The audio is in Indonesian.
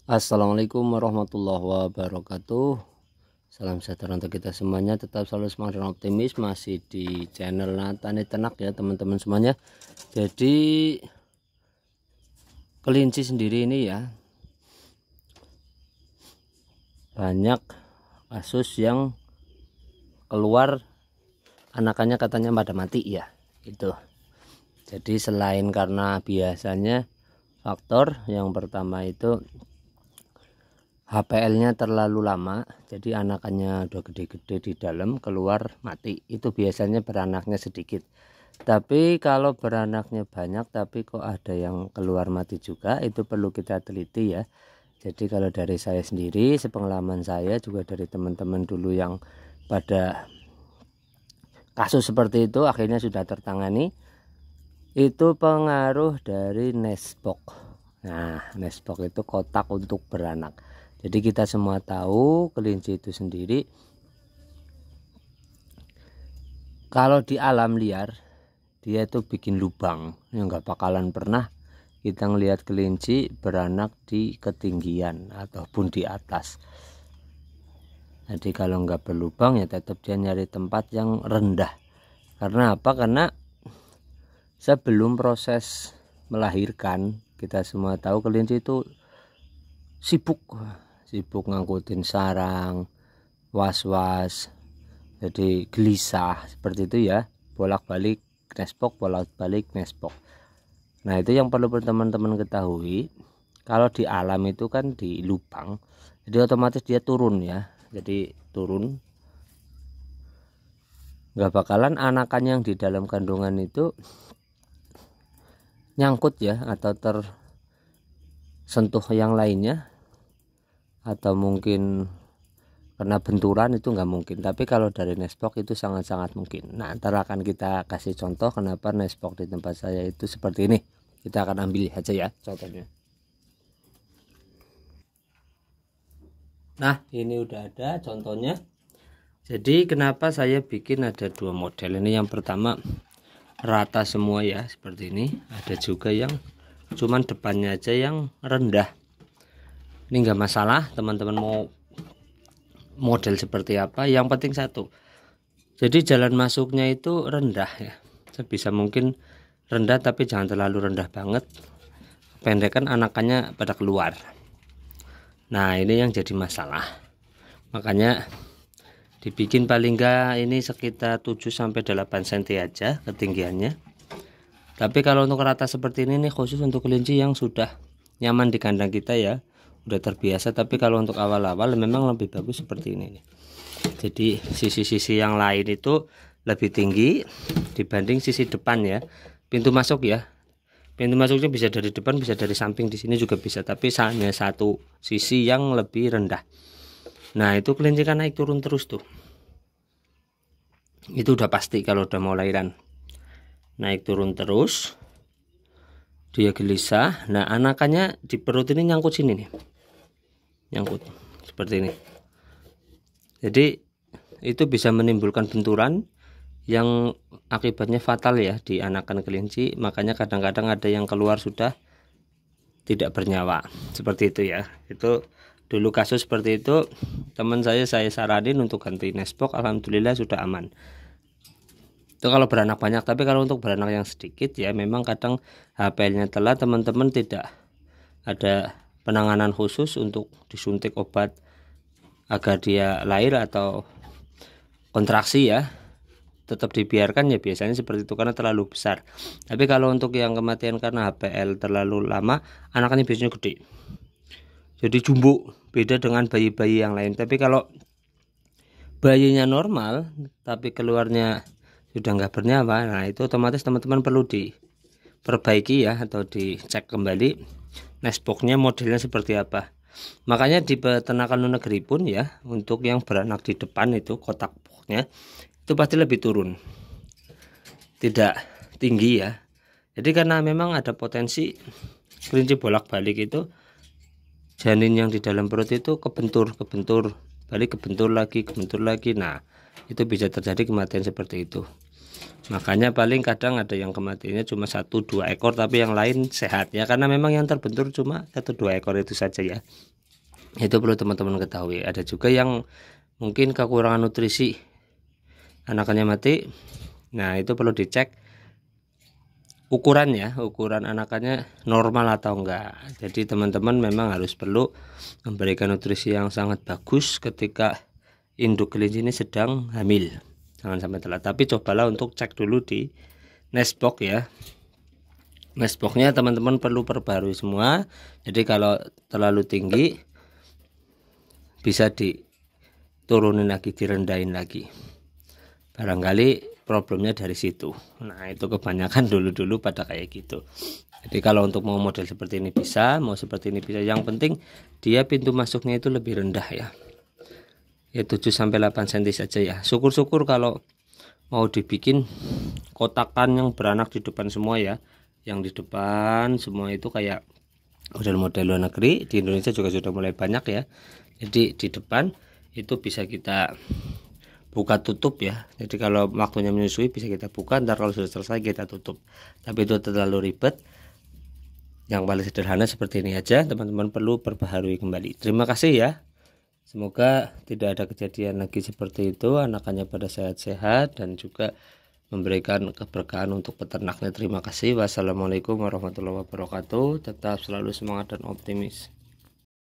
Assalamualaikum warahmatullahi wabarakatuh. Salam sejahtera untuk kita semuanya. Tetap selalu semangat dan optimis. Masih di channel Tani Ternak ya teman-teman semuanya. Jadi kelinci sendiri ini ya, banyak kasus yang keluar anakannya katanya pada mati ya itu. Jadi selain karena biasanya faktor yang pertama itu HPL-nya terlalu lama, jadi anakannya udah gede-gede di dalam keluar mati. Itu biasanya beranaknya sedikit. Tapi kalau beranaknya banyak tapi kok ada yang keluar mati juga, itu perlu kita teliti ya. Jadi kalau dari saya sendiri, sepengalaman saya juga dari teman-teman dulu yang pada kasus seperti itu akhirnya sudah tertangani, itu pengaruh dari nestbox. Nah, nestbox itu kotak untuk beranak. Jadi kita semua tahu kelinci itu sendiri kalau di alam liar dia itu bikin lubang yang nggak bakalan pernah kita ngelihat kelinci beranak di ketinggian ataupun di atas. Jadi kalau nggak berlubang ya tetap dia nyari tempat yang rendah. Karena apa? Karena sebelum proses melahirkan kita semua tahu kelinci itu sibuk ngangkutin sarang, was-was, jadi gelisah seperti itu ya, bolak-balik nestbox, bolak-balik nestbox. Nah itu yang perlu teman-teman ketahui. Kalau di alam itu kan di lubang, jadi otomatis dia turun ya, jadi turun, nggak bakalan anakan yang di dalam kandungan itu nyangkut ya atau tersentuh yang lainnya, atau mungkin karena benturan itu nggak mungkin. Tapi kalau dari nestbox itu sangat-sangat mungkin. Nah ntar akan kita kasih contoh kenapa nestbox di tempat saya itu seperti ini. Kita akan ambil aja ya contohnya. Nah ini udah ada contohnya. Jadi kenapa saya bikin ada dua model ini. Yang pertama rata semua ya seperti ini. Ada juga yang cuman depannya aja yang rendah. Ini enggak masalah teman-teman mau model seperti apa, yang penting satu, jadi jalan masuknya itu rendah ya, sebisa mungkin rendah tapi jangan terlalu rendah banget, pendekan anakannya pada keluar. Nah ini yang jadi masalah, makanya dibikin paling enggak ini sekitar 7-8 cm aja ketinggiannya. Tapi kalau untuk rata seperti ini nih khusus untuk kelinci yang sudah nyaman di kandang kita ya, udah terbiasa. Tapi kalau untuk awal-awal memang lebih bagus seperti ini nih. Jadi sisi-sisi yang lain itu lebih tinggi dibanding sisi depan ya, pintu masuk ya. Pintu masuknya bisa dari depan, bisa dari samping, di sini juga bisa, tapi hanya satu sisi yang lebih rendah. Nah itu kelinci kan naik turun terus tuh, itu udah pasti kalau udah mau lahiran naik turun terus, dia gelisah. Nah anakannya di perut ini nyangkut sini nih, nyangkut seperti ini. Jadi itu bisa menimbulkan benturan yang akibatnya fatal ya di anakan kelinci. Makanya kadang-kadang ada yang keluar sudah tidak bernyawa seperti itu ya. Itu dulu kasus seperti itu, teman saya saranin untuk ganti nestbox, alhamdulillah sudah aman. Itu kalau beranak banyak. Tapi kalau untuk beranak yang sedikit ya memang kadang HPL-nya telat, teman-teman tidak ada penanganan khusus untuk disuntik obat agar dia lahir atau kontraksi ya, tetap dibiarkan ya biasanya seperti itu karena terlalu besar. Tapi kalau untuk yang kematian karena HPL terlalu lama, anakannya biasanya gede, jadi jumbo, beda dengan bayi-bayi yang lain. Tapi kalau bayinya normal tapi keluarnya sudah nggak bernyawa, nah itu otomatis teman-teman perlu diperbaiki ya, atau dicek kembali nestboxnya modelnya seperti apa. Makanya di peternakan luar negeri pun ya, untuk yang beranak di depan itu kotak boxnya itu pasti lebih turun, tidak tinggi ya. Jadi karena memang ada potensi kelinci bolak-balik itu janin yang di dalam perut itu kebentur balik, kebentur lagi. Nah itu bisa terjadi kematian seperti itu. Makanya paling kadang ada yang kematiannya cuma 1-2 ekor, tapi yang lain sehat ya, karena memang yang terbentur cuma 1-2 ekor itu saja ya. Itu perlu teman-teman ketahui. Ada juga yang mungkin kekurangan nutrisi, anakannya mati. Nah itu perlu dicek ukurannya, ukuran anakannya normal atau enggak. Jadi teman-teman memang harus perlu memberikan nutrisi yang sangat bagus ketika induk kelinci ini sedang hamil. Jangan sampai telat, tapi cobalah untuk cek dulu di nestbox ya. Nestboxnya teman-teman perlu perbarui semua. Jadi kalau terlalu tinggi bisa diturunin lagi, direndahin lagi. Barangkali problemnya dari situ. Nah itu kebanyakan dulu pada kayak gitu. Jadi kalau untuk mau model seperti ini bisa, mau seperti ini bisa. Yang penting dia pintu masuknya itu lebih rendah ya. Ya 7-8 cm saja ya. Syukur-syukur kalau mau dibikin kotakan yang beranak di depan semua ya. Yang di depan semua itu kayak model-model luar negeri. Di Indonesia juga sudah mulai banyak ya. Jadi di depan itu bisa kita buka tutup ya. Jadi kalau waktunya menyusui bisa kita buka, ntar kalau sudah selesai kita tutup. Tapi itu terlalu ribet. Yang paling sederhana seperti ini aja. Teman-teman perlu perbaharui kembali. Terima kasih ya. Semoga tidak ada kejadian lagi seperti itu, anakannya pada sehat-sehat dan juga memberikan keberkahan untuk peternaknya. Terima kasih. Wassalamualaikum warahmatullahi wabarakatuh. Tetap selalu semangat dan optimis.